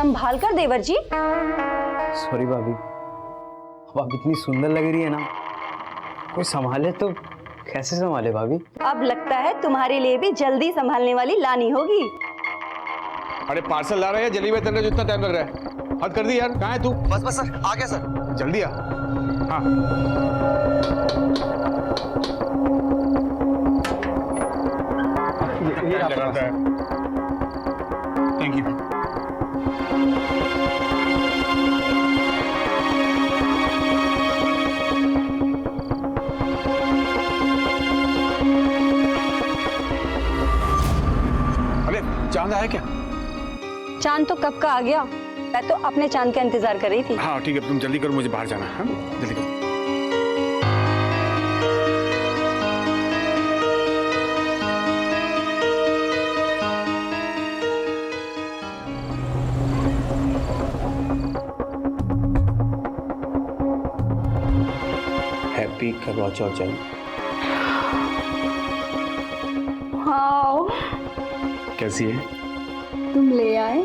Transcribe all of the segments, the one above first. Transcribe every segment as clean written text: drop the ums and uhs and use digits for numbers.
संभाल कर देवर जी। सॉरी भाभी, अब आप इतनी सुंदर लग रही है ना, कोई संभाले तो कैसे संभाले भाभी? अब लगता है तुम्हारे लिए भी जल्दी संभालने वाली लानी होगी। अरे पार्सल ला रहे हैं, जल्दी में इतना जितना टाइम लग रहा है। हद कर दी यार, कहाँ है तू? बस बस सर, आ गया सर। जल्दी आ। हाँ ये लगाता है। Thank you. अरे चांद आया क्या? चांद तो कब का आ गया, मैं तो अपने चांद का इंतजार कर रही थी। हाँ ठीक है, तुम जल्दी करो, मुझे बाहर जाना है। हाँ? जल्दी करो। हैप्पी करवा चौथ। हाँ, कैसी है? तुम ले आए।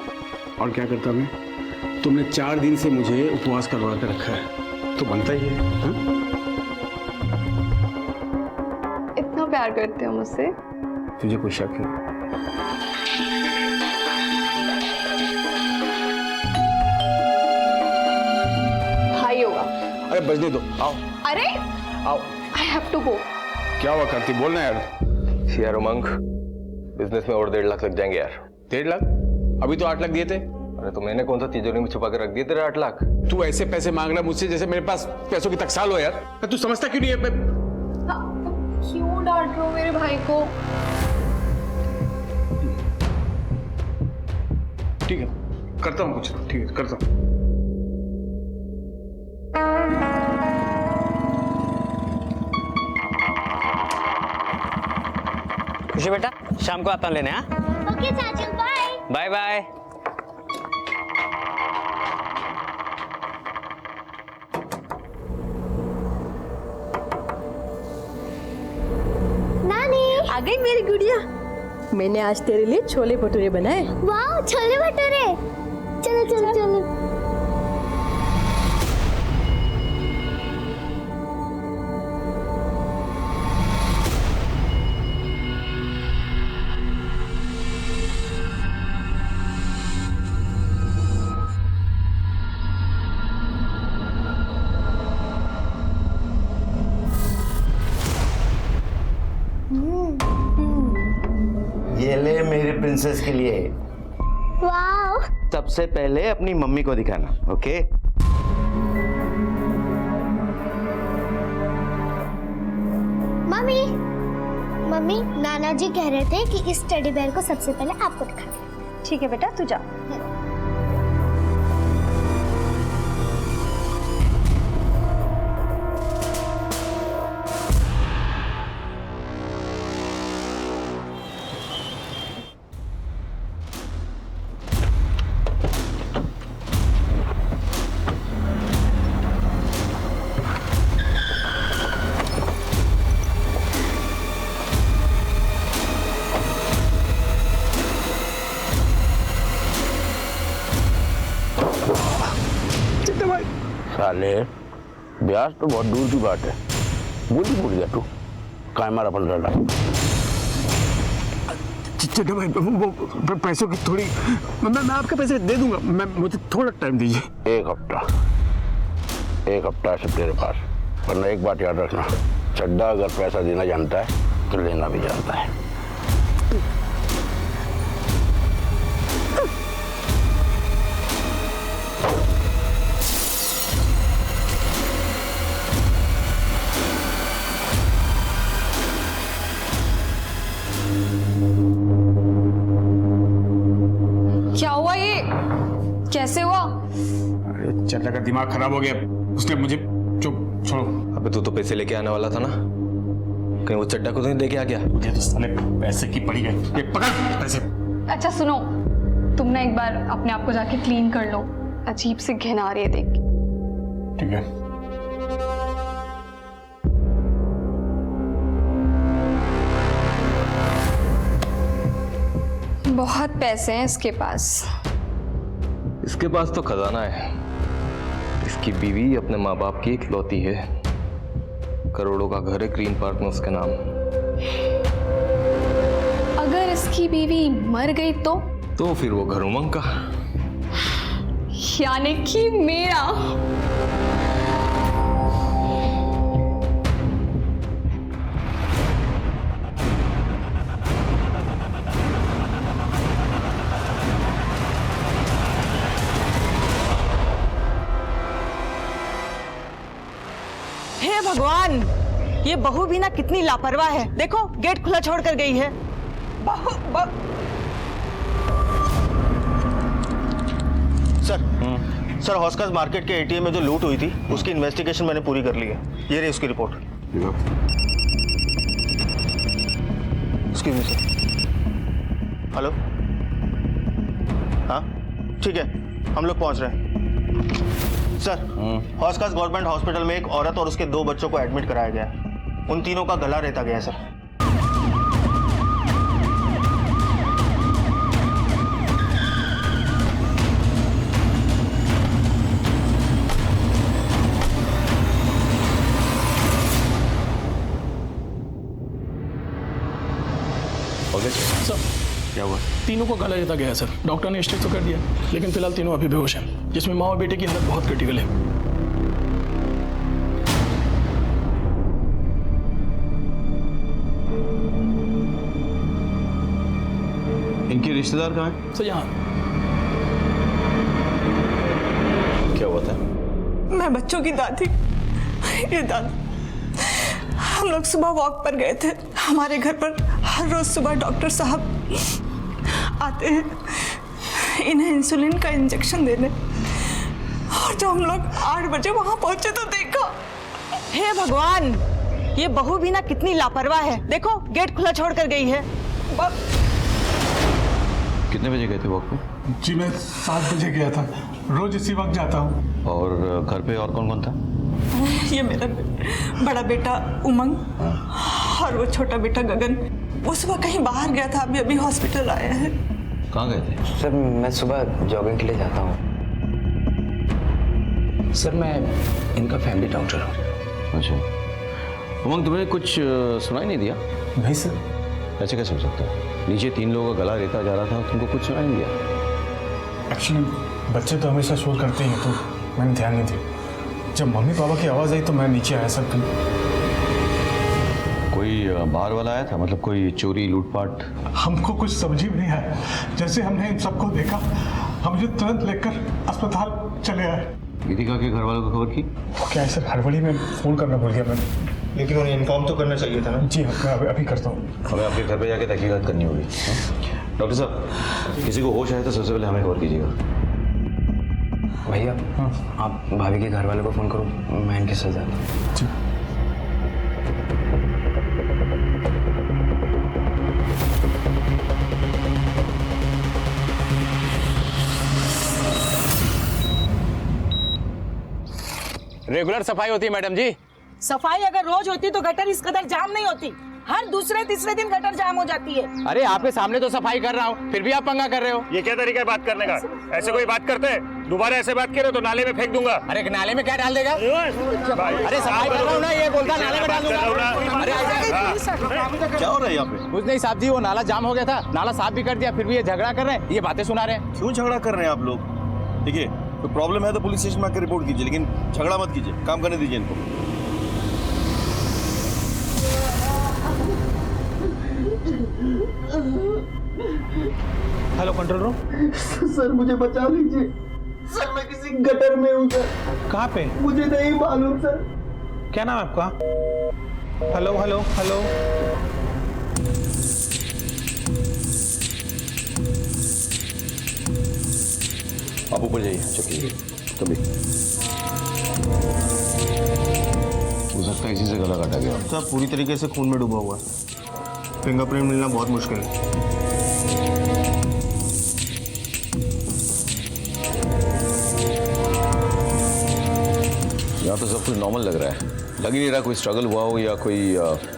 और क्या करता मैं? तुमने 4 दिन से मुझे उपवास करवा कर रखा है, तो बनता ही है। हाँ? इतना प्यार करते हो मुझसे? तुझे कोई शक है? भाई होगा। अरे बजने दो, आओ अरे आओ। I have to go. क्या हुआ करती, बोलना यार। यार उमंग, बिजनेस में और 1.5 लाख लग जाएंगे यार। 1.5 लाख? अभी तो 8 लाख दिए थे। अरे तो मैंने कौन सा तिजोरी में छुपा कर रख दिए तेरे 8 लाख? तू ऐसे पैसे मांग रहा मुझसे जैसे मेरे पास पैसों की टकसाल हो यार। तू समझता क्यों नहीं है? क्यों डांट रहे हो मेरे भाई को? ठीक है, करता हूँ कुछ। ठीक है, करता हूँ। खुशी बेटा, शाम को आता हूँ लेने। हाँ ओके चाचू, बाय बाय बाय। नानी। आ गई मेरी गुड़िया। मैंने आज तेरे लिए छोले भटूरे बनाए। वाह, छोले भटूरे। चलो चलो चलो। ये ले मेरी प्रिंसेस के लिए। वाह। सबसे पहले अपनी मम्मी को दिखाना, ओके? मम्मी मम्मी, नाना जी कह रहे थे कि इस टेडी बेयर को सबसे पहले आपको दिखाना। ठीक है बेटा, तू जा। साले, ब्याज तो बहुत दूर की बात है। भूल गया तू, काय मारा 15 लाख। चड्डा भाई, वो पैसों की थोड़ी मैं आपके पैसे दे दूंगा। मुझे थोड़ा टाइम दीजिए। एक हफ्ता है तेरे पास, वरना एक बात याद रखना, चड्डा अगर पैसा देना जानता है तो लेना भी जानता है। क्या हुआ ये? कैसे हुआ? अरे चड्डा का दिमाग खराब हो गया, उसने मुझे। चुप, छोड़ो। अबे तू तो पैसे लेके आने वाला था ना, कहीं वो चड्डा को तो नहीं दे के आ गया? मुझे तो साले पैसे की पड़ी गई। ये पकड़ पैसे। अच्छा सुनो, तुम ना एक बार अपने आप को जाके क्लीन कर लो, अजीब सी घिन आ रही है देख के। ठीक है। बहुत पैसे हैं इसके पास। इसके पास तो खजाना है। इसकी बीवी अपने माँ बाप की इकलौती है। करोड़ों का घर है ग्रीन पार्क में उसके नाम। अगर इसकी बीवी मर गई तो फिर वो घर उमंग का। यानी कि मेरा। हे भगवान, ये बहू भी ना कितनी लापरवाह है। देखो गेट खुला छोड़ कर गई है। सर हॉस्कर्स मार्केट के एटीएम में जो लूट हुई थी उसकी इन्वेस्टिगेशन मैंने पूरी कर ली है। ये रही उसकी report. Excuse me sir. Hello, हाँ ठीक है, हम लोग पहुंच रहे हैं। सर हॉस्कर्स गवर्नमेंट हॉस्पिटल में एक औरत और उसके 2 बच्चों को एडमिट कराया गया है। उन तीनों का गला रेता गया है सर। सर क्या हुआ? तीनों को गला रेता गया है सर। डॉक्टर ने स्टेज तो कर दिया, लेकिन फिलहाल तीनों अभी बेहोश हैं, जिसमें माँ और बेटे की हालत बहुत क्रिटिकल है। इनके रिश्तेदार कहाँ हैं? सर यहाँ क्या हुआ था? मैं बच्चों की दादी। ये दादी, हम लोग सुबह वॉक पर गए थे। हमारे घर पर हर रोज सुबह डॉक्टर साहब आते हैं इन्हें इंसुलिन का इंजेक्शन देने। और जब हम लोग 8 बजे वहां पहुंचे तो देखा। हे भगवान, ये बहू भी ना कितनी लापरवाह है। देखो गेट खुला छोड़ कर गई है। कितने बजे गए थे वॉक पे? जी मैं 7 बजे गया था, रोज इसी वक्त जाता हूँ। और घर पे और कौन कौन था? ये मेरा बड़ा बेटा उमंग और वो छोटा बेटा गगन। वो सुबह कहीं बाहर गया था, अभी अभी हॉस्पिटल आया है। कहाँ गए थे? सर मैं सुबह जॉगिंग के लिए जाता हूँ। सर मैं इनका फैमिली डॉक्टर हूँ। अच्छा, उमंग तुम्हें कुछ सुनाई नहीं दिया? नहीं सर। ऐसे कैसे हो सकता है? नीचे 3 लोगों का गला रेता जा रहा था, तुमको कुछ सुनाई नहीं दिया? एक्चुअली बच्चे तो हमेशा शोर करते हैं, तो मैंने ध्यान नहीं दिया। जब मम्मी पापा की आवाज़ आई तो मैं नीचे आया सर। कोई बाहर वाला आया था? मतलब कोई चोरी लूटपाट? हमको कुछ समझ ही नहीं आया। जैसे हमने इन सबको देखा, हम जो तुरंत लेकर अस्पताल चले आए। गीतिका के घर वालों को खबर की? वो क्या है सर, हड़बड़ी में फ़ोन करना भूल गया मैंने। लेकिन उन्हें इन्फॉर्म तो करना चाहिए था ना। जी हाँ, मैं अभी करता हूँ। हमें आपके घर पे जाके तहकीकात करनी होगी। डॉक्टर साहब, किसी को होश आए तो सबसे पहले हमें खबर कीजिएगा। भैया आप भाभी के घर वालों को फ़ोन करो, मैं इनके साथ जाता हूँ। जी। रेगुलर सफाई होती है मैडम जी। सफाई अगर रोज होती तो गटर इस कदर जाम नहीं होती। हर दूसरे तीसरे दिन गटर जाम हो जाती है। अरे आपके सामने तो सफाई कर रहा हूँ, फिर भी आप पंगा कर रहे हो। ये क्या तरीका है बात करने का? ऐसे कोई बात करते हैं? दोबारा ऐसे बात करे तो नाले में फेंक दूंगा। अरे नाले में क्या डाल देगा? अरे सफाई कर रहा हूँ ना, ये बोलता नाले में डाल दूंगा। अरे क्या हो रहा है यहाँ पे? कुछ नहीं साहब जी, वो नाला जाम हो गया था, नाला साफ भी कर दिया, फिर भी ये झगड़ा कर रहे हैं, ये बातें सुना रहे हैं। क्यों झगड़ा कर रहे हैं आप लोग? देखिए कोई प्रॉब्लम है तो पुलिस स्टेशन में आकर रिपोर्ट कीजिए, लेकिन झगड़ा मत कीजिए, काम करने दीजिए इनको। Hello control room. सर मुझे बचा लीजिए सर, मैं किसी गटर में हूँ सर। कहाँ पे? मुझे नहीं मालूम सर। क्या नाम है आपका? Hello hello hello. आप ऊपर जाइए, चेक कीजिए। कभी हो सकता है इसी से गला काटा गया। सर पूरी तरीके से खून में डूबा हुआ है, फिंगरप्रिंट मिलना बहुत मुश्किल है। यहाँ तो सब कुछ नॉर्मल लग रहा है, लग ही नहीं रहा कोई स्ट्रगल हुआ हो या कोई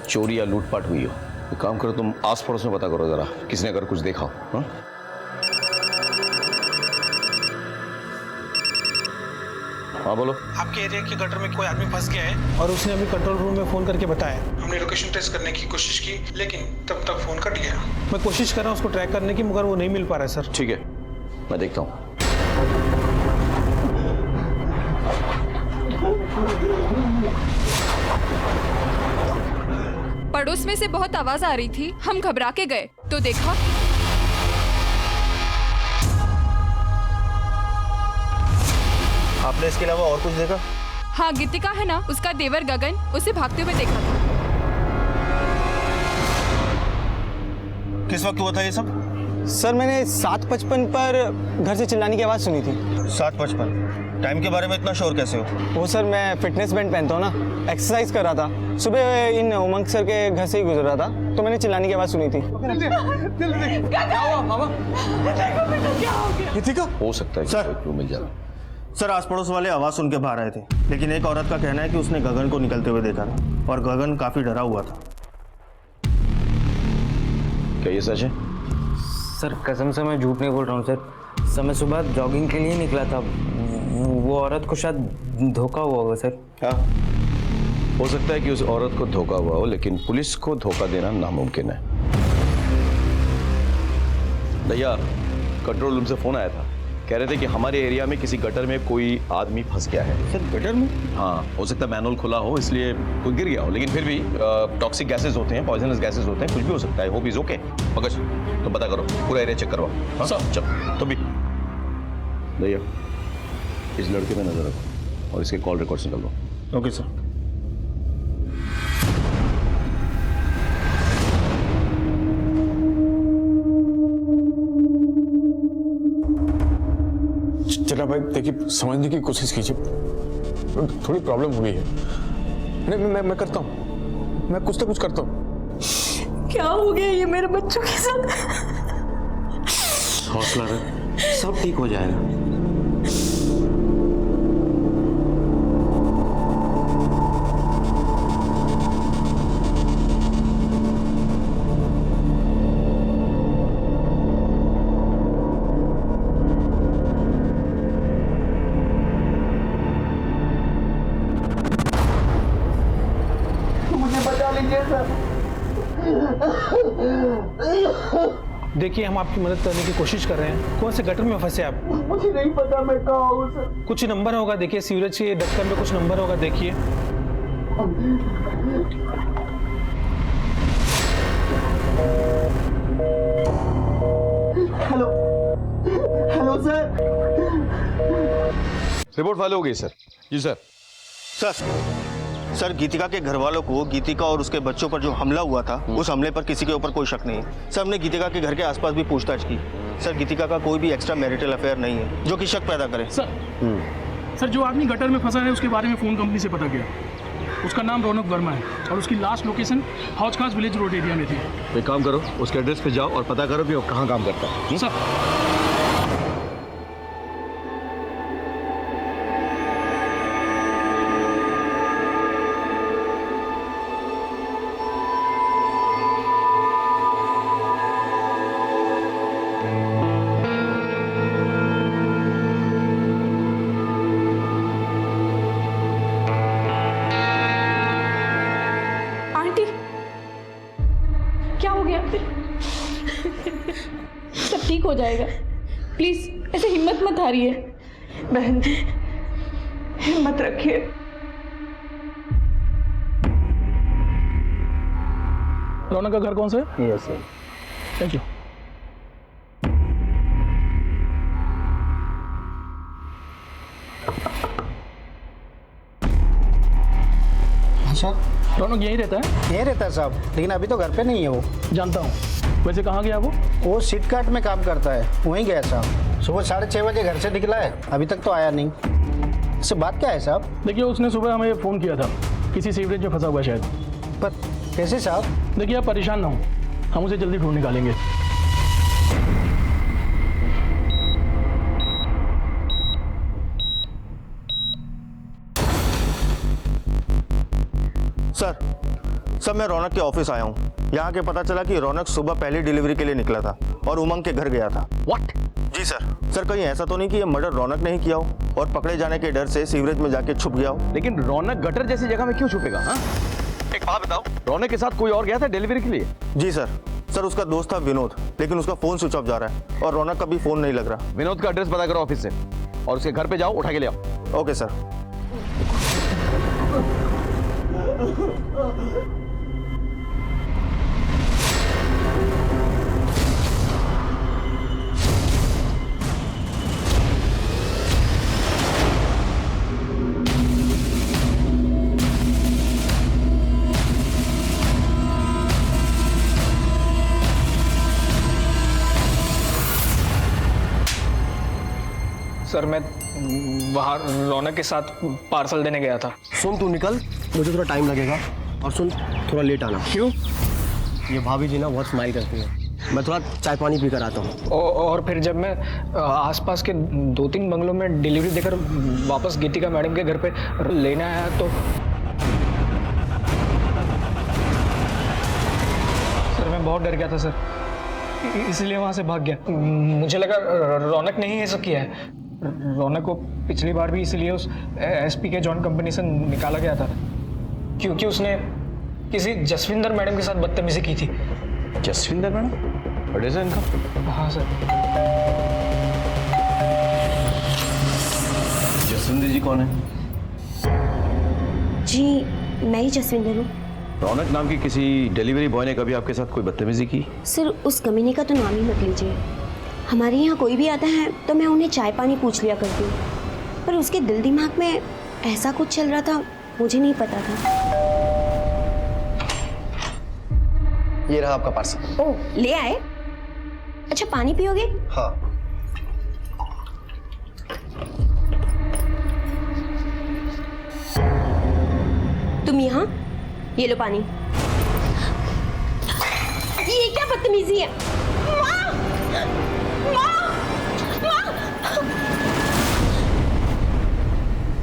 चोरी या लूटपाट हुई हो। एक काम करो, तुम आस पड़ोस में पता करो जरा, किसने अगर कुछ देखा हो। हाँ बोलो। आपके एरिया के गटर में कोई आदमी फंस गया है और उसने अभी कंट्रोल रूम में फोन करके बताया। हमने लोकेशन ट्रेस करने की कोशिश की लेकिन तब तक फोन कट गया। मैं कोशिश कर रहा हूँ उसको ट्रैक करने की मगर वो नहीं मिल पा रहा है सर। ठीक है, मैं देखता हूँ। पड़ोस में से बहुत आवाज आ रही थी, हम घबरा के गए तो देखा आपने इसके अलावा और कुछ देखा? हाँ, गीतिका है ना, उसका देवर गगन उसे भागते हुए देखा था। किस वक्त हुआ था ये सब? सर मैंने 7:55 पर घर से चिल्लाने की आवाज़ सुनी थी। 7:55? टाइम के बारे में इतना श्योर कैसे हो? वो सर मैं फिटनेस बैंड पहनता हूँ ना, एक्सरसाइज कर रहा था। सुबह इन उमंग सर के घर से ही गुजर रहा था तो मैंने चिल्लाने की आवाज़ सुनी थी। हो सकता है सर, क्लू मिल जाए। सर आस पड़ोस वाले आवाज सुन के बाहर आए थे, लेकिन एक औरत का कहना है कि उसने गगन को निकलते हुए देखा था और गगन काफी डरा हुआ था। क्या ये सच है? सर कसम से मैं झूठ नहीं बोल रहा हूँ सर। मैं सुबह जॉगिंग के लिए निकला था, वो औरत को शायद धोखा हुआ होगा सर। हाँ, हो सकता है कि उस औरत को धोखा हुआ हो, लेकिन पुलिस को धोखा देना नामुमकिन है। भैया, कंट्रोल रूम से फोन आया था, कह रहे थे कि हमारे एरिया में किसी गटर में कोई आदमी फंस गया है। सर गटर में? हाँ, हो सकता है मैनुअल खुला हो इसलिए कोई गिर गया हो, लेकिन फिर भी टॉक्सिक गैसेस होते हैं, पॉइजनस गैसेस होते हैं, कुछ भी हो सकता है। Hope is okay. पंकज तुम पता करो, पूरा एरिया चेक करवाओ। हाँ चल, तुम भी भैया इस लड़के में नजर रखो और इसके कॉल रिकॉर्ड्स निकाल लो। Okay sir. चला भाई देखिए, समझने की कोशिश कीजिए, थोड़ी प्रॉब्लम हुई है। नहीं मैं करता हूँ, मैं कुछ ना कुछ करता हूँ। क्या हो गया ये मेरे बच्चों के साथ? हौसला रख, सब ठीक हो जाएगा। देखिए हम आपकी मदद करने की कोशिश कर रहे हैं। कौन से गटर में फंसे आप? मुझे नहीं पता मैं कहाँ हूँ सर। कुछ नंबर होगा, देखिए सीवरेज के ढक्कन में कुछ नंबर होगा, देखिए। Hello hello sir. Report file हो गई सर। जी सर। सर गीतिका के घर वालों को गीतिका और उसके बच्चों पर जो हमला हुआ था, उस हमले पर किसी के ऊपर कोई शक नहीं है। सर हमने गीतिका के घर के आसपास भी पूछताछ की। सर गीतिका का कोई भी एक्स्ट्रा मैरिटल अफेयर नहीं है जो कि शक पैदा करे। सर जो आदमी गटर में फंसा है उसके बारे में फोन कंपनी से पता किया। उसका नाम रौनक वर्मा है और उसकी लास्ट लोकेशन हौज खास विलेज रोड एरिया में थी। एक काम करो, उसके एड्रेस पे जाओ और पता करो कि वो कहाँ काम करता है। सर सब ठीक हो जाएगा, प्लीज ऐसे हिम्मत मत हारिए। बहन जी हिम्मत रखिए। रौनक का घर कौन सा है? Yes sir. Thank you. Sir Raunak यहीं रहता है? यहीं रहता है साहब, लेकिन अभी तो घर पे नहीं है वो। जानता हूँ। वैसे कहाँ गया वो सिट कार्ट में काम करता है, वहीं गया साहब। सुबह 6:30 बजे घर से निकला है, अभी तक तो आया नहीं। इससे बात क्या है साहब? देखिए उसने सुबह हमें फ़ोन किया था, किसी सीवरेज में फंसा हुआ है शायद। पर कैसे साहब? देखिए आप परेशान ना हो, हम उसे जल्दी ढूंढ निकालेंगे। सर मैं रौनक के ऑफिस आया हूँ। यहाँ के पता चला कि रौनक सुबह पहली डिलीवरी के लिए निकला था और उमंग के घर गया था। व्हाट? Ji sir. सर कहीं ऐसा तो नहीं कि ये मर्डर रौनक ने ही किया हो और पकड़े जाने के डर से सीवरेज में जाके छुप गया हो? लेकिन रौनक गटर जैसी जगह में क्यों छुपेगा? हाँ, एक बात बताओ, रौनक के साथ कोई और गया था डिलीवरी के लिए? जी सर। सर उसका दोस्त था विनोद, लेकिन उसका फोन स्विच ऑफ जा रहा है और रौनक का भी फोन नहीं लग रहा। विनोद का एड्रेस पता करो ऑफिस से और उसके घर पे जाओ, उठा के ले आओ। Okay sir. सर मैं बाहर रौनक के साथ पार्सल देने गया था। सुन तू निकल, मुझे थोड़ा टाइम लगेगा। और सुन, थोड़ा लेट आना। क्यों? ये भाभी जी ना बहुत स्माइल करती है, मैं थोड़ा चाय पानी पी कर आता हूँ। और फिर जब मैं आसपास के 2-3 बंगलों में डिलीवरी देकर वापस गीतिका मैडम के घर पे लेने आया तो सर मैं बहुत डर गया था सर, इसलिए वहाँ से भाग गया। मुझे लगा रौनक ने ही ये सब किया है। रौनक को पिछली बार भी इसलिए उस एसपी के जॉन कंपनी से निकाला गया था क्योंकि उसने किसी जसविंदर मैडम के साथ बदतमीजी की थी। जसविंदर मैडम? बड़े से इनका? हाँ सर। जसविंदर जी कौन है? जी मैं ही जसविंदर हूँ। रौनक नाम की किसी डिलीवरी बॉय ने कभी आपके साथ कोई बदतमीजी की? सर उस कमीने का तो नाम ही मत लीजिए। हमारे यहाँ कोई भी आता है तो मैं उन्हें चाय पानी पूछ लिया करती हूँ, पर उसके दिल दिमाग में ऐसा कुछ चल रहा था मुझे नहीं पता था। ये रहा आपका पार्सल। ओह ले आए? अच्छा पानी पियोगे? हाँ। तुम यहाँ? ये लो पानी। ये क्या बदतमीजी है? माँ! माँ! माँ!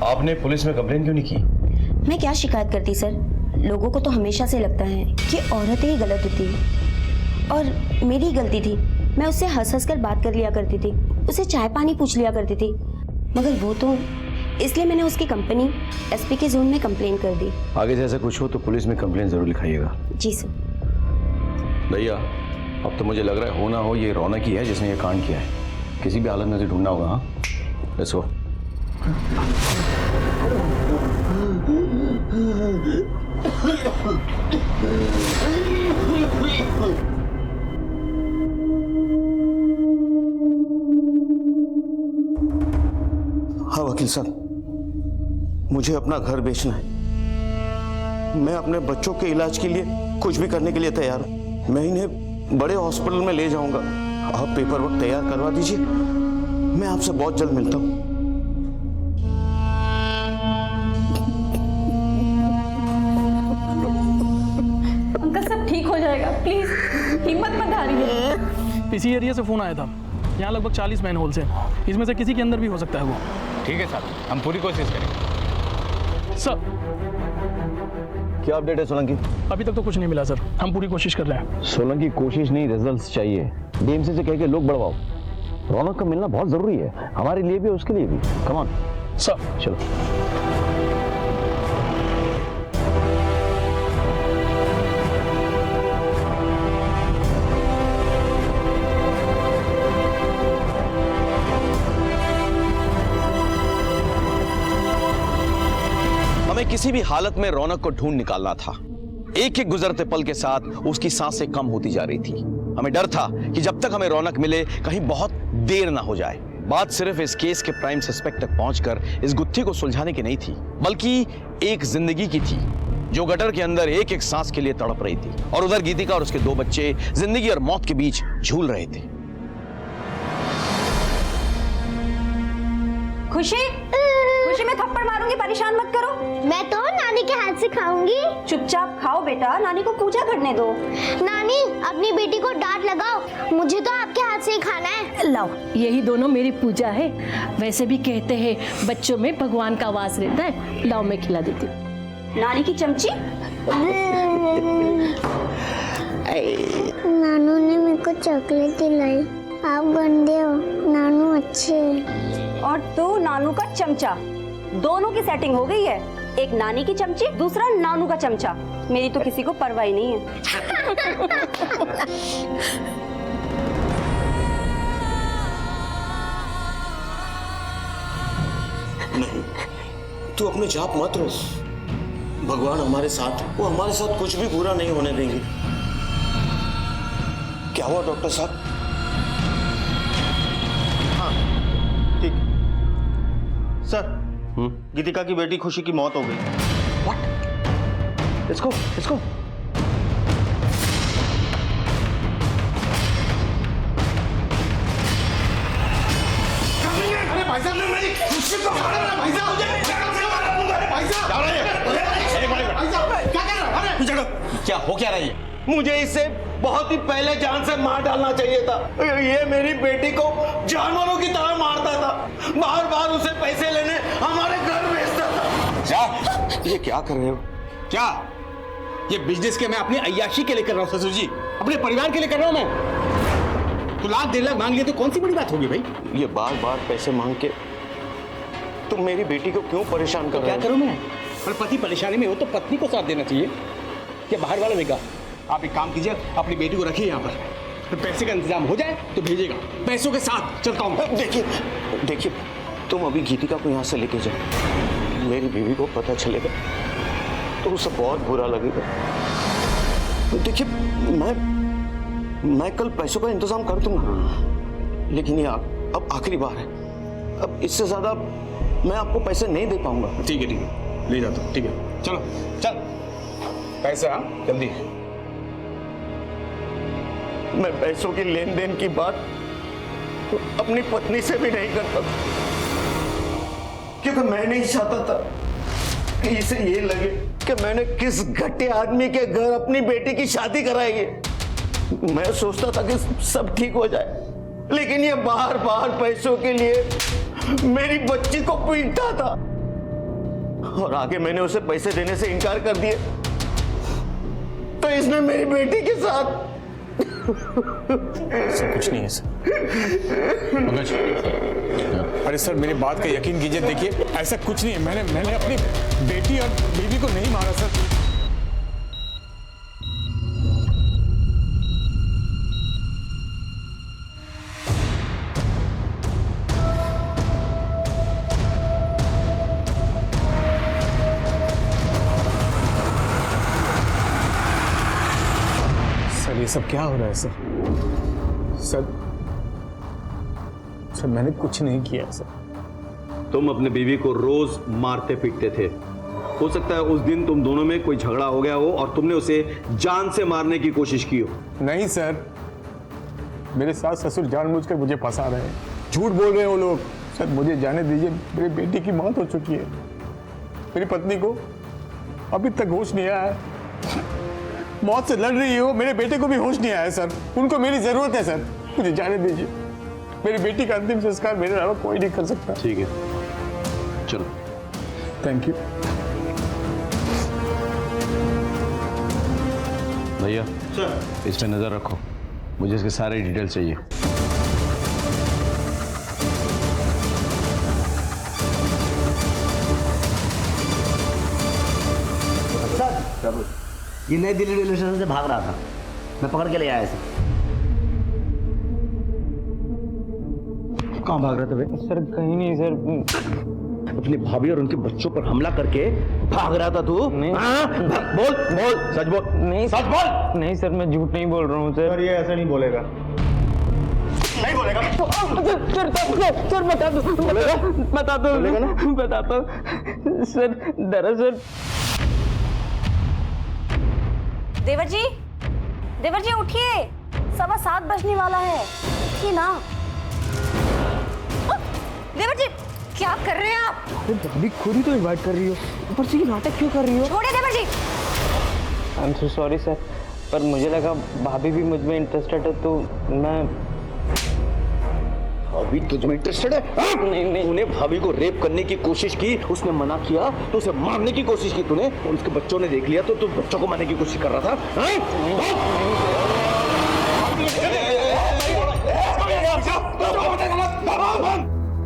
आपने पुलिस में कंप्लेन क्यों नहीं की? मैं क्या शिकायत करती सर, लोगों को तो हमेशा से लगता है कि औरतें ही गलत होती है और मेरी ही गलती थी। मैं उससे हंस हंस कर बात कर लिया करती थी, उसे चाय पानी पूछ लिया करती थी, मगर वो तो, इसलिए मैंने उसकी कंपनी एसपी के जोन में कंप्लेन कर दी। आगे से ऐसा कुछ हो तो पुलिस में कंप्लेन जरूर लिखाइएगा। जी सर। भैया अब तो मुझे लग रहा है हो ना हो ये रौनक ही है जिसने ये कांड किया है। किसी भी हालत में उसे ढूंढना होगा। हाँ लेट्स गो। हाँ वकील साहब, मुझे अपना घर बेचना है। मैं अपने बच्चों के इलाज के लिए कुछ भी करने के लिए तैयार हूं। मैं इन्हें बड़े हॉस्पिटल में ले जाऊंगा। आप पेपर वर्क तैयार करवा दीजिए, मैं आपसे बहुत जल्द मिलता हूं। अंकल सब ठीक हो जाएगा, प्लीज हिम्मत मत हारिए। इसी एरिया से फोन आया था। यहाँ लगभग 40 मैनहोल्स हैं, इसमें से किसी के अंदर भी हो सकता है वो। ठीक है सर, हम पूरी कोशिश करेंगे। सर क्या अपडेट है सोलंकी? अभी तक तो कुछ नहीं मिला सर, हम पूरी कोशिश कर रहे हैं। सोलंकी कोशिश नहीं, रिजल्ट्स चाहिए। डीएमसी से कह के लोग बढ़वाओ। रौनक का मिलना बहुत जरूरी है, हमारे लिए भी और उसके लिए भी। Come on sir. चलो। हमें किसी भी हालत में रौनक को ढूंढ निकालना था। एक एक गुजरते पल के साथ उसकी सांसें कम होती जा रही थी। हमें डर था कि जब तक हमें रौनक मिले कहीं बहुत देर ना हो जाए। बात सिर्फ इस केस के प्राइम सस्पेक्ट तक पहुंचकर इस गुत्थी को सुलझाने की नहीं थी, बल्कि एक जिंदगी की थी जो गटर के अंदर एक एक सांस के लिए तड़प रही थी, और उधर गीतिका और उसके 2 बच्चे जिंदगी और मौत के बीच झूल रहे थे। खुशी, खुशी मैं थप्पड़ मारूंगी, परेशान मत करो। मैं तो नानी के हाथ से खाऊंगी। चुपचाप खाओ बेटा, नानी को पूजा करने दो। नानी अपनी बेटी को डांट लगाओ, मुझे तो आपके हाथ से ही खाना है। लाओ, यही दोनों मेरी पूजा है। वैसे भी कहते हैं बच्चों में भगवान का वास रहता है। लाओ मैं खिला देती हूँ। नानी की चमची। नानू ने मेरे को चॉकलेट दिलाई। आप गंदे हो, नानू अच्छे हैं। और तू नानू का चमचा। दोनों की सेटिंग हो गई है, एक नानी की चमची, दूसरा नानू का चमचा। मेरी तो किसी को परवाह ही नहीं है। नहीं, तू अपने जाप मत रो। भगवान हमारे साथ है, वो हमारे साथ कुछ भी बुरा नहीं होने देंगे। क्या हुआ डॉक्टर साहब? हाँ ठीक सर, गीतिका की बेटी खुशी की मौत हो गई। इसको अरे भाई साहब, नहीं खुशी को भाई साहब, क्या कर रहे हो? क्या हो क्या रही है? मुझे इसे बहुत ही पहले जान से मार डालना चाहिए था। ये मेरी बेटी को जानवरों की तरह मारता था, बार बार उसे पैसे लेने हमारे घर भेजता था। क्या ये क्या कर रहे हो? क्या ये बिजनेस के मैं अपनी अय्याशी के लिए कर रहा हूँ ससुर जी, अपने परिवार के लिए कर रहा हूँ मैं। तो लाख 1.5 लाख मांग लिए तो कौन सी बड़ी बात होगी भाई? ये बार बार पैसे मांग के तुम मेरी बेटी को क्यों परेशान कर रहे हो? क्या करूं मैं? और पति परेशानी में हो तो पत्नी को साथ देना चाहिए, ये बाहर वाला बेगा। आप एक काम कीजिए, अपनी बेटी को रखिए यहाँ पर, तो पैसे का इंतजाम हो जाए तो भेजिएगा, पैसों के साथ चलता हूँ। देखिए तुम अभी गीतिका को यहाँ से लेके जाओ। मेरी बीवी को पता चलेगा तो उसे बहुत बुरा लगेगा। देखिए मैं कल पैसों का इंतजाम कर दूंगा, लेकिन ये अब आखिरी बार है। अब इससे ज्यादा मैं आपको पैसे नहीं दे पाऊंगा। ठीक है ले जाता हूँ। ठीक है चलो चल, पैसे हाँ जल्दी। मैं पैसों की लेन देन की बात अपनी पत्नी से भी नहीं करता, क्योंकि मैं नहीं चाहता था कि इसे ये लगे कि मैंने किस घटिया आदमी के घर अपनी बेटी की शादी कराई है। मैं सोचता था कि सब ठीक हो जाए, लेकिन ये बार बार पैसों के लिए मेरी बच्ची को पीटता था, और आगे मैंने उसे पैसे देने से इनकार कर दिए तो इसने मेरी बेटी के साथ सर कुछ नहीं है सर। पंकज, अरे सर मेरी बात का यकीन कीजिए, देखिए ऐसा कुछ नहीं है। मैंने अपनी बेटी और बीवी को नहीं मारा सर। सर ये सब क्या हो रहा है सर? सर मैंने कुछ नहीं किया सर। तुम अपने बीवी को रोज मारते पीटते थे। हो सकता है उस दिन तुम दोनों में कोई झगड़ा हो गया हो और तुमने उसे जान से मारने की कोशिश की हो। नहीं सर, मेरे सास ससुर जानबूझकर मुझे फंसा रहे हैं, झूठ बोल रहे हैं वो लोग। सर मुझे जाने दीजिए, मेरी बेटी की मौत हो चुकी है, मेरी पत्नी को अभी तक होश नहीं आया है, मौत से लड़ रही हो, मेरे बेटे को भी होश नहीं आया सर, उनको मेरी जरूरत है सर, मुझे जाने दीजिए। मेरी बेटी का अंतिम संस्कार मेरे अलावा कोई नहीं कर सकता। ठीक है चलो। थैंक यू भैया। सर इस पे नजर रखो, मुझे इसके सारे डिटेल चाहिए। सर ये नई दिल्ली रेलवे स्टेशन से भाग रहा था, मैं पकड़ के ले आया सर। कहाँ भाग रहे थे भाई? सर कहीं नहीं सर। अपनी भाभी और उनके बच्चों पर हमला करके भाग रहा था तू? नहीं। बोल बोल, सच बोल। नहीं सच बोल। नहीं सर, मैं झूठ नहीं बोल रहा हूँ सर। ये ऐसा नहीं बोलेगा, नहीं बोलेगा। सर बता दो, बताता हूँ सर। दरअसल देवर जी उठिए, 7:15 बजने वाला है। उठिए ना। देवर जी क्या कर रहे हैं आप? भाभी खुद ही तो इनवाइट कर रही हो, ऊपर से ये नाटक क्यों कर रही हो? छोड़िए देवर जी। I am so sorry sir, पर मुझे लगा भाभी भी मुझ में इंटरेस्टेड है तो मैं। भाभी तुझ में इंटरेस्टेड है? नहीं, तूने भाभी को रेप करने की कोशिश की, उसने मना किया तो उसे मारने की कोशिश की तूने, और उसके बच्चों ने देख लिया तो तू बच्चों को मारने की कोशिश कर रहा था।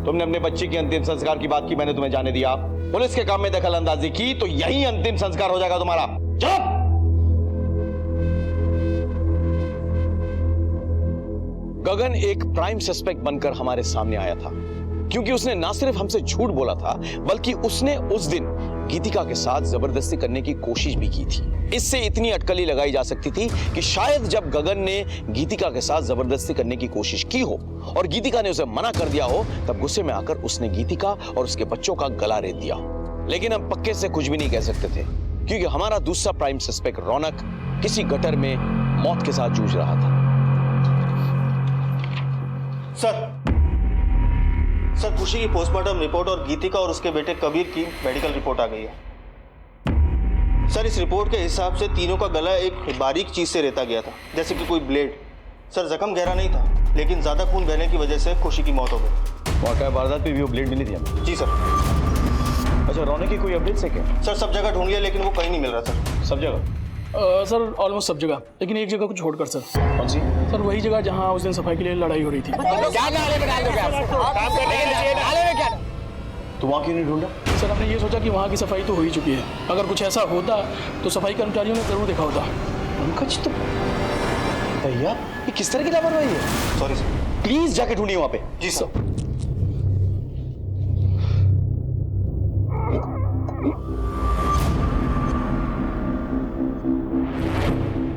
तुमने अपने बच्चे के अंतिम संस्कार की बात की, मैंने तुम्हें जाने दिया। पुलिस के काम में दखल अंदाजी की तो यही अंतिम संस्कार हो जाएगा तुम्हारा। चुप! गगन एक प्राइम सस्पेक्ट बनकर हमारे सामने आया था, क्योंकि उसने ना सिर्फ हमसे झूठ बोला था, बल्कि उसने उस दिन गीतिका के साथ जबरदस्ती करने की कोशिश भी की थी। इससे इतनी अटकली लगाई जा सकती थी कि शायद जब गगन ने गीतिका के साथ जबरदस्ती करने की कोशिश की हो और गीतिका ने उसे मना कर दिया हो, तब गुस्से में आकर उसने गीतिका और उसके बच्चों का गला रेत दिया हो। लेकिन हम पक्के से कुछ भी नहीं कह सकते थे, क्योंकि हमारा दूसरा प्राइम सस्पेक्ट रौनक किसी गटर में मौत के साथ जूझ रहा था। सर, खुशी की पोस्टमार्टम रिपोर्ट और गीतिका और उसके बेटे कबीर की मेडिकल रिपोर्ट आ गई है। सर, इस रिपोर्ट के हिसाब से तीनों का गला एक बारीक चीज से रेता गया था, जैसे कि कोई ब्लेड। सर, जख्म गहरा नहीं था, लेकिन ज्यादा खून बहने की वजह से खुशी की मौत हो गई। वाकई वारदात पे भी वो ब्लेड मिली थी हमें? जी सर। अच्छा, रौनक की कोई अपडेट है क्या? सर, सब जगह ढूंढ लिया, लेकिन वो कहीं नहीं मिल रहा सर। सब जगह? सर ऑलमोस्ट सब जगह, लेकिन एक जगह को छोड़कर सर। कौन सी? सर वही जगह जहाँ उस दिन सफाई के लिए लड़ाई हो रही थी। तो वहाँ क्यों नहीं ढूंढा? सर हमने ये सोचा कि वहाँ की सफाई तो हो ही चुकी है, अगर कुछ ऐसा होता तो सफाई कर्मचारियों ने जरूर देखा होता। पंकज, तो भैया ये किस तरह की लापरवाही है? Sorry sir. प्लीज जाके ढूंढिए वहाँ पे। जी सर।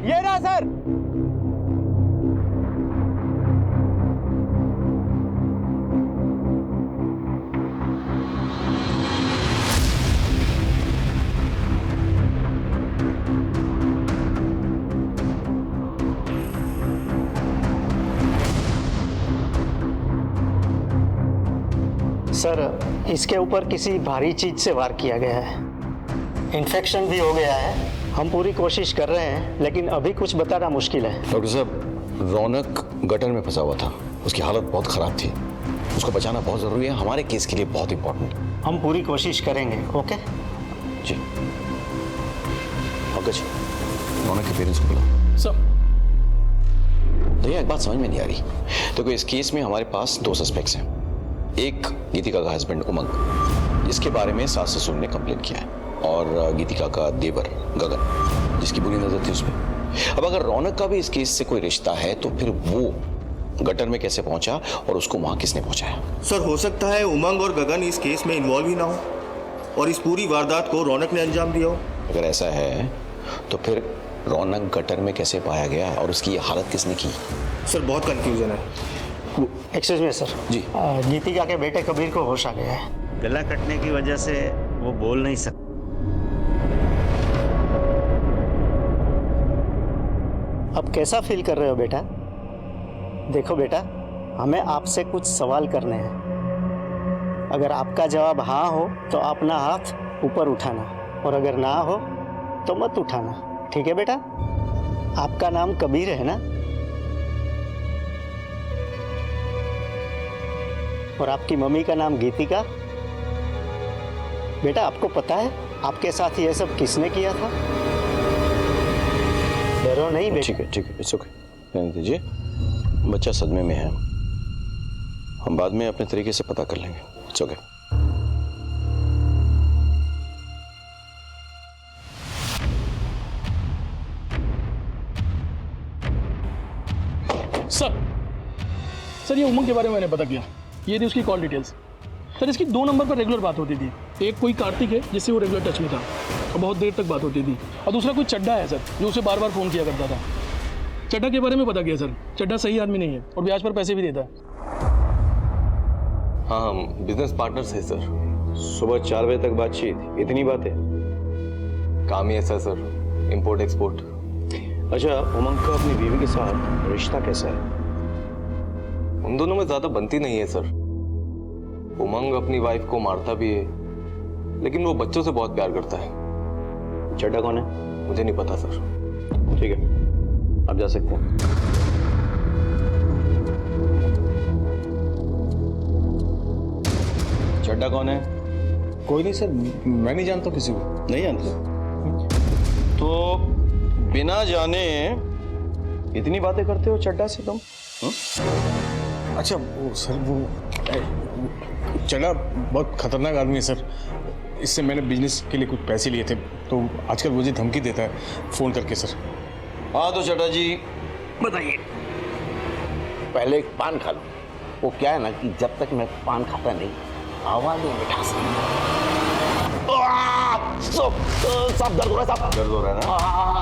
ये रहा सर। सर, इसके ऊपर किसी भारी चीज से वार किया गया है। इन्फेक्शन भी हो गया है। हम पूरी कोशिश कर रहे हैं, लेकिन अभी कुछ बताना मुश्किल है। डॉक्टर साहब, रौनक गटर में फंसा हुआ था, उसकी हालत बहुत खराब थी, उसको बचाना बहुत जरूरी है, हमारे केस के लिए बहुत इंपॉर्टेंट। हम पूरी कोशिश करेंगे। ओके जी। पंकज, रौनक के पेरेंट्स को बुलाओ। सर। भैया एक बात समझ में नहीं आ रही। देखो, इस केस में हमारे पास दो सस्पेक्ट्स हैं। एक गीतिका का हस्बैंड उमंग, जिसके बारे में सास ससुर ने कंप्लेन किया है, और गीतिका का देवर गगन, जिसकी बुरी नजर थी उसमें। अब अगर रौनक का भी इस केस से कोई रिश्ता है, तो फिर वो गटर में कैसे पहुंचा और उसको वहां किसने पहुंचाया? सर, हो सकता है उमंग और गगन इस केस में इन्वॉल्व ही ना हो और इस पूरी वारदात को रौनक ने अंजाम दिया हो। अगर ऐसा है तो फिर रौनक गटर में कैसे पाया गया और उसकी ये हालत किसने की? सर, बहुत कंफ्यूजन है। Excuse me sir. जी। गीतिका के बेटे कबीर को होश आ गया है। गला कटने की वजह से वो बोल नहीं सकता। अब कैसा फील कर रहे हो बेटा? देखो बेटा, हमें आपसे कुछ सवाल करने हैं। अगर आपका जवाब हाँ हो तो अपना हाथ ऊपर उठाना, और अगर ना हो तो मत उठाना। ठीक है बेटा? आपका नाम कबीर है ना? और आपकी मम्मी का नाम गीतिका। बेटा, आपको पता है आपके साथ ये सब किसने किया था? डरो नहीं बेटा। ठीक है, ठीक है, इट्स ओके, रहने दीजिए। बच्चा सदमे में है, हम बाद में अपने तरीके से पता कर लेंगे। It's okay. सर ये उमंग के बारे में मैंने पता किया। ये थी उसकी कॉल डिटेल्स। सर, इसकी 2 नंबर पर रेगुलर बात होती थी। एक कोई कार्तिक है जिससे वो रेगुलर टच में था और बहुत देर तक बात होती थी, और दूसरा कोई चड्डा है सर, जो उसे बार बार फ़ोन किया करता था। चड्डा के बारे में पता किया सर, चड्डा सही आदमी नहीं है और ब्याज पर पैसे भी देता है। हाँ, हम बिजनेस पार्टनर्स हैं सर। सुबह 4 बजे तक बातचीत, इतनी बातें। काम ही ऐसा सर, इंपोर्ट एक्सपोर्ट। अच्छा, उमंग का अपनी बीवी के साथ रिश्ता कैसा है? उन दोनों में ज्यादा बनती नहीं है सर। उमंग अपनी वाइफ को मारता भी है, लेकिन वो बच्चों से बहुत प्यार करता है। चड्डा कौन है? मुझे नहीं पता सर। ठीक है, आप जा सकते हैं। चड्डा कौन है? कोई नहीं सर, मैं नहीं जानता किसी को। नहीं जानते? तो बिना जाने इतनी बातें करते हो चड्डा से तुम? अच्छा वो सर, वो चड्डा बहुत खतरनाक आदमी है सर। इससे मैंने बिजनेस के लिए कुछ पैसे लिए थे, तो आजकल मुझे धमकी देता है फ़ोन करके सर। हाँ तो चड्डा जी बताइए। पहले एक पान खा लो। वो क्या है ना कि जब तक मैं पान खाता नहीं आवाज नहीं उठा सब दर्द हो रहा है, सब दर्द हो रहा है ना?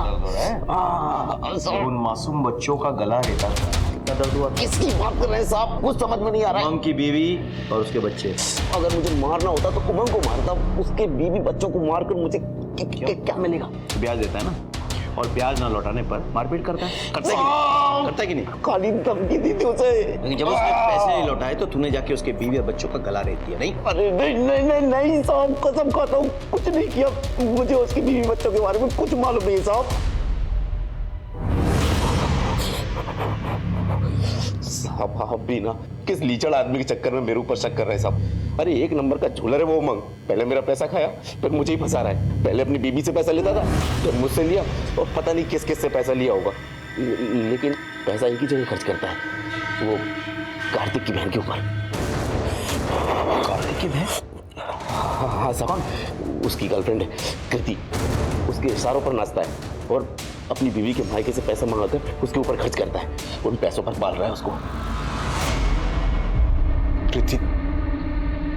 दर्द हो रहा है? उन मासूम बच्चों का गला रेता कितना दर्द हुआ? किसकी बात कर रहे हैं साहब? कुछ समझ में नहीं आ रहा है। उमंग की बीवी और उसके बच्चे। अगर मुझे मारना होता तो उमंग को मारता, उसके बीवी बच्चों को मारकर मुझे क्या मिलेगा? ब्याज देता है ना, और ब्याज ना लौटाने पर मारपीट करता है। करता है कि नहीं? खाली धमकी दी थी उसे। लेकिन जब उसने पैसे नहीं लौटाए तो तूने जाके उसके बीवी और बच्चों का गला रेत दिया, नहीं? अरे नहीं साहब, कसम खाता हूँ कुछ नहीं किया। मुझे उसकी बीवी बच्चों के बारे में कुछ मालूम नहीं साहब। साहब आप भी ना किस लीचड़ आदमी के चक्कर में मेरे ऊपर शक कर रहे हैं साहब। अरे एक नंबर का झूलर है वो उमंग। पहले मेरा पैसा खाया, फिर मुझे ही फंसा रहा है। पहले अपनी बीबी से पैसा लेता था, फिर मुझसे लिया, और पता नहीं किस किस से पैसा लिया होगा। लेकिन पैसा एक ही जगह खर्च करता है, वो कार्तिक की बहन के ऊपर। कार्तिक की बहन? हाँ साहब, उसकी गर्लफ्रेंड है कृति। उसके इशारों पर नाचता है और अपनी बीवी के मायके से पैसा मंगाकर उसके ऊपर खर्च करता है। उन पैसों पर पाल रहा है उसको। कृति,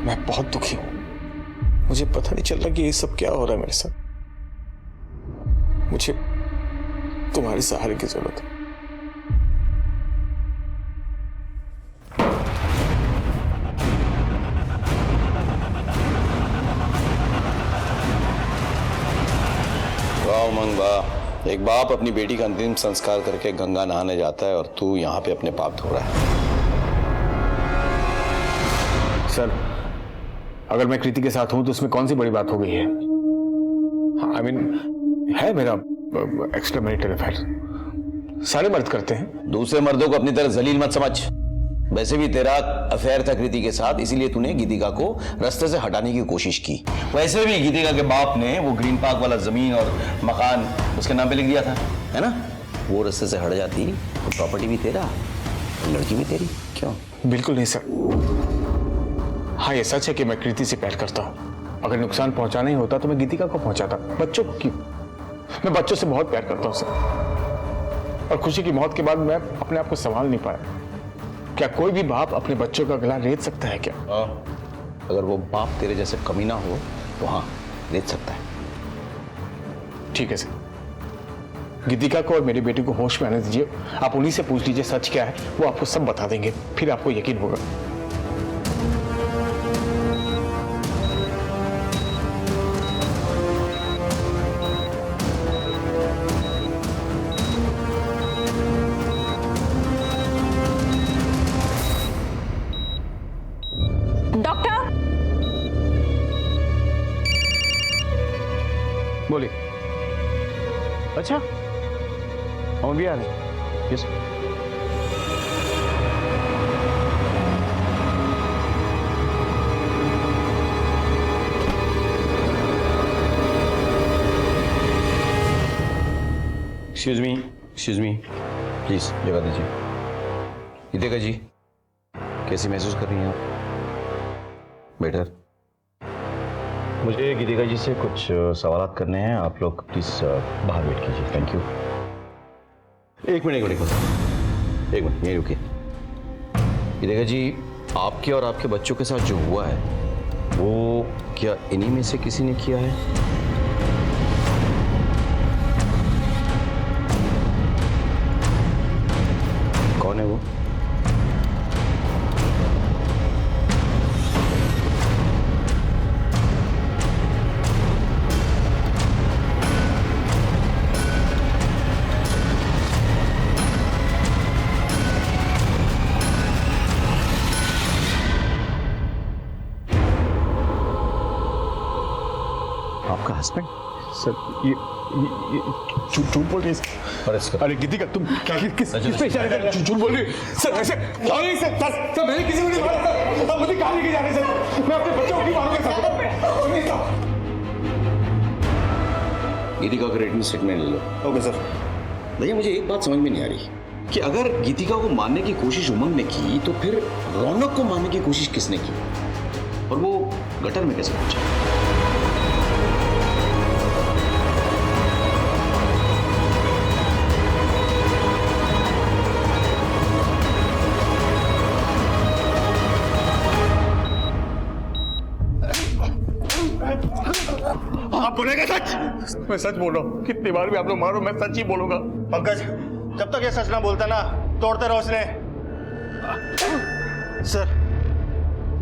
मैं बहुत दुखी हूं। मुझे पता नहीं चल रहा कि ये सब क्या हो रहा है मेरे साथ। मुझे तुम्हारे सहारे की जरूरत है। वाह उमंग वाह, एक बाप अपनी बेटी का अंतिम संस्कार करके गंगा नहाने जाता है और तू यहाँ पे अपने पाप धो रहा है। सर, अगर मैं कृति के साथ हूं तो उसमें कौन सी बड़ी बात हो गई है? आई मीन है मेरा एक्स्ट्रा मैरिटल अफेयर, सारे मर्द करते हैं। दूसरे मर्दों को अपनी तरह जलील मत समझ। वैसे भी तेरा अफेयर था कृति के साथ, इसीलिए तूने गीतिका को रास्ते से हटाने की कोशिश की। वैसे भी गीतिका के बाप ने वो ग्रीन पार्क वाला जमीन और मकान उसके नाम पे लिख दिया था, है ना? वो रास्ते से हट जाती तो प्रॉपर्टी भी तेरा, लड़की भी तेरी। क्यों? बिल्कुल नहीं सर। हाँ, ये सच है कि मैं कृति से प्यार करता हूँ। अगर नुकसान पहुंचाना ही होता तो मैं गीतिका को पहुंचाता। बच्चों को क्यों? मैं बच्चों से बहुत प्यार करता हूँ सर। और खुशी की मौत के बाद मैं अपने आप को संभाल नहीं पाया। क्या कोई भी बाप अपने बच्चों का गला रेत सकता है क्या? अगर वो बाप तेरे जैसे कमीना हो तो हाँ, रेत सकता है। ठीक है सर, गीतिका को और मेरी बेटी को होश में आने दीजिए। आप उन्हीं से पूछ लीजिए सच क्या है, वो आपको सब बता देंगे, फिर आपको यकीन होगा। बोलिए। अच्छा, हम भी आ रहे हैं। यस। एक्सक्यूज मी प्लीज जगह दीजिए। गीतिका जी, कैसी महसूस कर रही हैं आप? बेटर। मुझे गीतिका जी से कुछ सवाल करने हैं। आप लोग प्लीज बाहर वेट कीजिए। Thank you. एक मिनट यहीं रुकिए। गीतिका जी, आपके और आपके बच्चों के साथ जो हुआ है वो क्या इन्हीं में से किसी ने किया है? कौन है वो? आपका हस्बैंड? सर, ये झूठ बोल रही है। अरे गीतिका, तुम किस पे इशारे कर रहे हो? झूठ बोल रही है सर। ऐसे नहीं सर, मैंने किसी को नहीं मारा सर। मुझे कहाँ लेके जा रहे सर? मैं अपने बच्चों की मारूंगा सर। गीतिका का रिटन स्टेटमेंट ले लो। Okay sir. भैया, मुझे एक बात समझ में नहीं आ रही कि अगर गीतिका को मारने की कोशिश उमंग ने की तो फिर रौनक को मारने की कोशिश किसने की? गटर में कैसे पहुंचा? आप बोलेंगे सच? मैं सच बोल रहा हूँ, कितनी बार भी आप लोग मारो, मैं सच ही बोलूंगा। पंकज, जब तक ये सच ना बोलता ना, तोड़ते रहो उसने।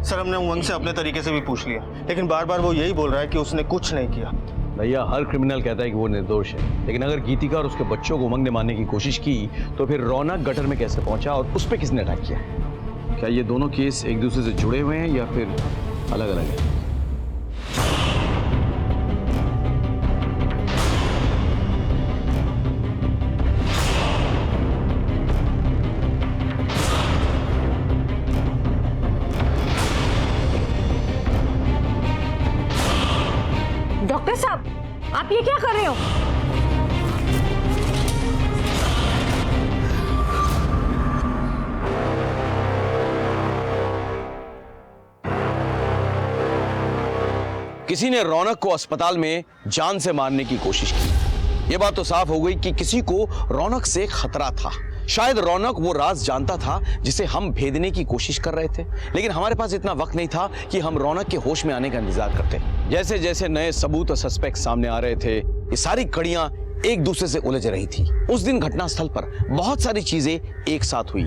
सर हमने उमंग से अपने तरीके से भी पूछ लिया, लेकिन बार बार वो यही बोल रहा है कि उसने कुछ नहीं किया। भैया, हर क्रिमिनल कहता है कि वो निर्दोष है, लेकिन अगर गीतिका और उसके बच्चों को उमंग ने मारने की कोशिश की तो फिर रौनक गटर में कैसे पहुंचा और उस पर किसने अटैक किया? क्या ये दोनों केस एक दूसरे से जुड़े हुए हैं या फिर अलग अलग हैं? डॉक्टर साहब, आप ये क्या कर रहे हो? किसी ने रौनक को अस्पताल में जान से मारने की कोशिश की। यह बात तो साफ हो गई कि किसी को रौनक से खतरा था। शायद रौनक वो राज जानता था जिसे हम भेदने की कोशिश कर रहे थे, लेकिन हमारे पास इतना वक्त नहीं था कि हम रौनक के होश में आने का इंतजार करते। जैसे जैसे नए सबूत और सस्पेक्ट सामने आ रहे थे, ये सारी कड़ियां एक दूसरे से उलझ रही थी। उस दिन घटनास्थल पर बहुत सारी चीजें एक साथ हुई।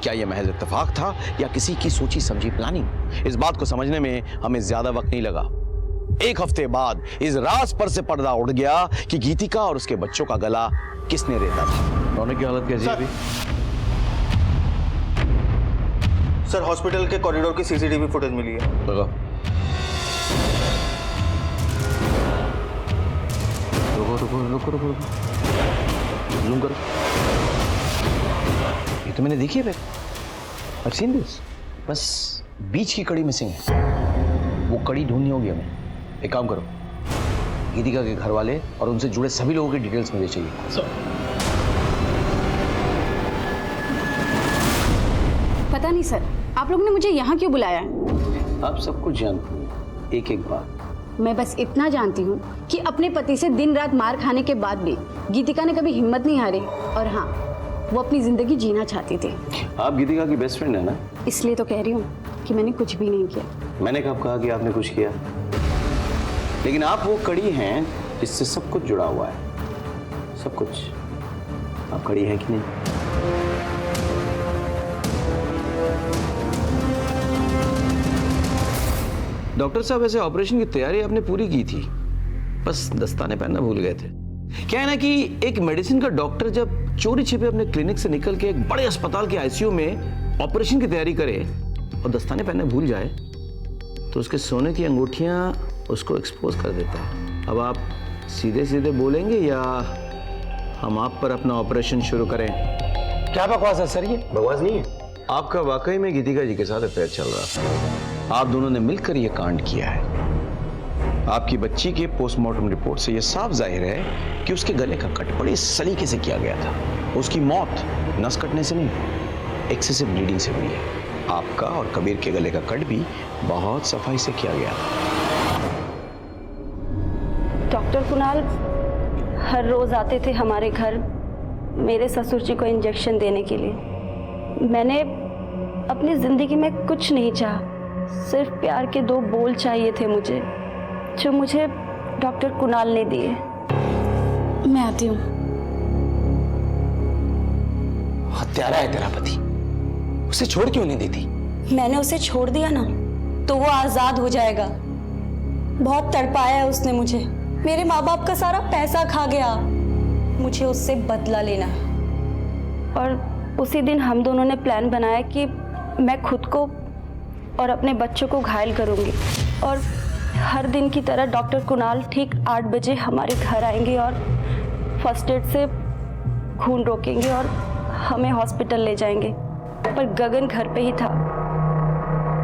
क्या यह महज इत्तेफाक था या किसी की सोची समझी प्लानिंग? इस बात को समझने में हमें ज्यादा वक्त नहीं लगा। एक हफ्ते बाद इस राज पर से पर्दा उड़ गया कि गीतिका और उसके बच्चों का गला किसने रेता था। रौनक की हालत कैसी है अभी? सर, हॉस्पिटल के कॉरिडोर की सीसीटीवी फुटेज मिली है। रुको रुको रुको रुको, जूम करो। ये तो मैंने देखी है, I've seen this। बस बीच की कड़ी मिसिंग है, वो कड़ी ढूंढनी होगी हमें। एक काम करो, गीतिका के घर वाले और उनसे जुड़े सभी लोगों की डिटेल्स मुझे चाहिए। पता नहीं सर, आप लोग ने मुझे यहाँ क्यों बुलाया है? आप सब कुछ जानते हैं, एक एक बात। मैं बस इतना जानती हूँ कि अपने पति से दिन रात मार खाने के बाद भी गीतिका ने कभी हिम्मत नहीं हारी, और हाँ, वो अपनी जिंदगी जीना चाहती थी। आप गीतिका की बेस्ट फ्रेंड है ना? इसलिए तो कह रही हूँ कि मैंने कुछ भी नहीं किया। मैंने कब कहा कि आपने कुछ किया? लेकिन आप वो कड़ी हैं जिससे सब कुछ जुड़ा हुआ है, सब कुछ। आप कड़ी हैं कि नहीं? डॉक्टर साहब, ऐसे ऑपरेशन की तैयारी आपने पूरी की थी, बस दस्ताने पहनना भूल गए थे। क्या है ना कि एक मेडिसिन का डॉक्टर जब चोरी छिपे अपने क्लिनिक से निकल के एक बड़े अस्पताल के आईसीयू में ऑपरेशन की तैयारी करे और दस्ताने पहनना भूल जाए तो उसके सोने की अंगूठियां उसको एक्सपोज कर देता है। अब आप सीधे सीधे बोलेंगे या हम आप पर अपना ऑपरेशन शुरू करें? क्या बकवास है सर? ये बकवास नहीं है, आपका वाकई में गीतिका जी के साथ अफेयर चल रहा था। आप दोनों ने मिलकर यह कांड किया है। आपकी बच्ची के पोस्टमार्टम रिपोर्ट से यह साफ जाहिर है कि उसके गले का कट बड़े सलीके से किया गया था। उसकी मौत नस कटने से नहीं, एक्सेसिव ब्लीडिंग से हुई है। आपका और कबीर के गले का कट भी बहुत सफाई से किया गया था। डॉक्टर कुणाल हर रोज आते थे हमारे घर मेरे ससुर जी को इंजेक्शन देने के लिए। मैंने अपनी जिंदगी में कुछ नहीं चाहा, सिर्फ प्यार के 2 बोल चाहिए थे मुझे, जो मुझे डॉक्टर कुणाल ने दिए। मैं आती हूँ। हत्यारा है तेरा पति, उसे छोड़ क्यों नहीं देती? मैंने उसे छोड़ दिया ना तो वो आजाद हो जाएगा। बहुत तड़पाया है उसने मुझे, मेरे माँ बाप का सारा पैसा खा गया। मुझे उससे बदला लेना है। और उसी दिन हम दोनों ने प्लान बनाया कि मैं खुद को और अपने बच्चों को घायल करूंगी, और हर दिन की तरह डॉक्टर कुणाल ठीक 8 बजे हमारे घर आएंगे और फर्स्ट एड से खून रोकेंगे और हमें हॉस्पिटल ले जाएंगे। पर गगन घर पे ही था।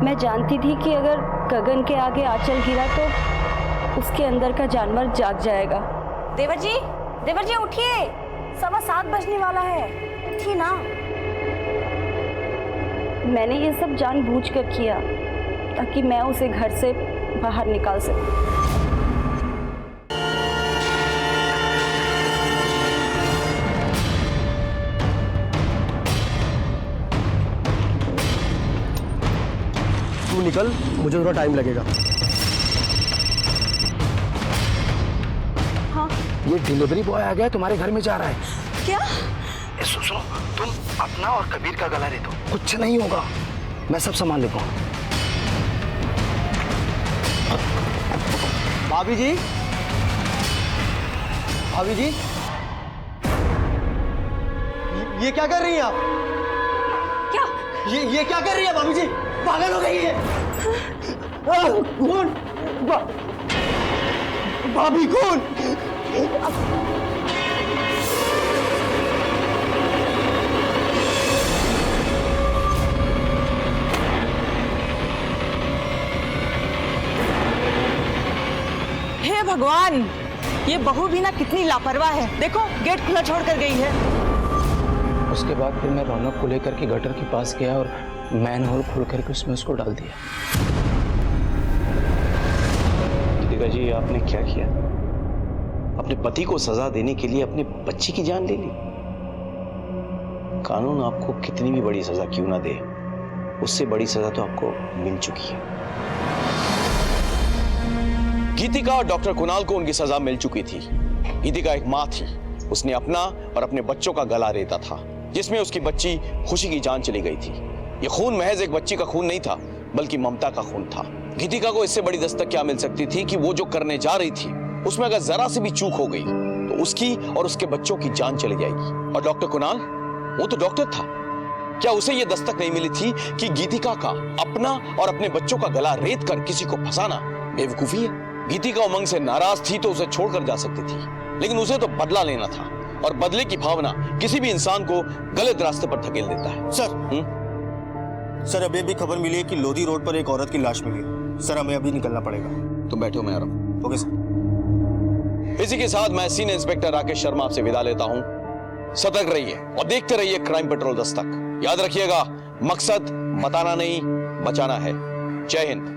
मैं जानती थी कि अगर गगन के आगे आंचल गिरा तो उसके अंदर का जानवर जाग जाएगा। देवर जी उठिए, 7:15 बजने वाला है, उठिए ना। मैंने ये सब जानबूझकर किया ताकि मैं उसे घर से बाहर निकाल सकती। तू निकल, मुझे थोड़ा टाइम लगेगा। हाँ। ये डिलीवरी बॉय आ गया, तुम्हारे घर में जा रहा है। क्या? सुनो, तुम अपना और कबीर का गला दे दो, कुछ नहीं होगा, मैं सब संभाल लेता हूँ। भाभी जी, भाभी जी, ये क्या कर रही हैं आप? क्या? ये क्या कर रही है भाभी जी? पागल हो गई है? कौन? भाभी कौन? हे भगवान, ये बहू भी ना कितनी लापरवाह है। देखो गेट खुला छोड़ कर गई है। उसके बाद फिर मैं रौनक को लेकर के गटर के पास गया और मैन होल खोल करके उसमें उसको डाल दिया। गीतिका जी, आपने क्या किया? अपने पति को सजा देने के लिए अपने बच्ची की जान ले ली। कानून आपको कितनी भी बड़ी सजा क्यों ना दे, उससे बड़ी सजा तो आपको मिल चुकी है। गीतिका और डॉक्टर कुणाल को उनकी सजा मिल चुकी थी। गीतिका एक मां थी, उसने अपना और अपने बच्चों का गला रेता था, जिसमें उसकी बच्ची खुशी की जान चली गई थी। यह खून महज एक बच्ची का खून नहीं था, बल्कि ममता का खून था। गीतिका को इससे बड़ी दस्तक क्या मिल सकती थी कि वो जो करने जा रही थी उसमें अगर जरा सी भी चूक हो गई तो उसकी और उसके बच्चों की जान चली जाएगी। और डॉक्टर कुणाल, वो तो डॉक्टर था, क्या उसे यह दस्तक नहीं मिली थी कि गीतिका का अपना और अपने बच्चों का गला रेत कर किसी को फंसाना बेवकूफी है? गीतिका उमंग से नाराज थी तो उसे छोड़कर जा सकती थी, लेकिन उसे तो बदला लेना था, और बदले की भावना किसी भी इंसान को गलत रास्ते पर धकेल देता है। सर अभी अभी खबर मिली है कि लोधी रोड पर एक औरत की लाश मिली है। सर हमें अभी निकलना पड़ेगा। तुम बैठो, मैं आ रहा हूं। Okay sir. इसी के साथ मैं सीनियर इंस्पेक्टर राकेश शर्मा आपसे विदा लेता हूं। सतर्क रहिए और देखते रहिए क्राइम पेट्रोल दस्तक। याद रखिएगा, मकसद बताना नहीं, बचाना है। जय हिंद।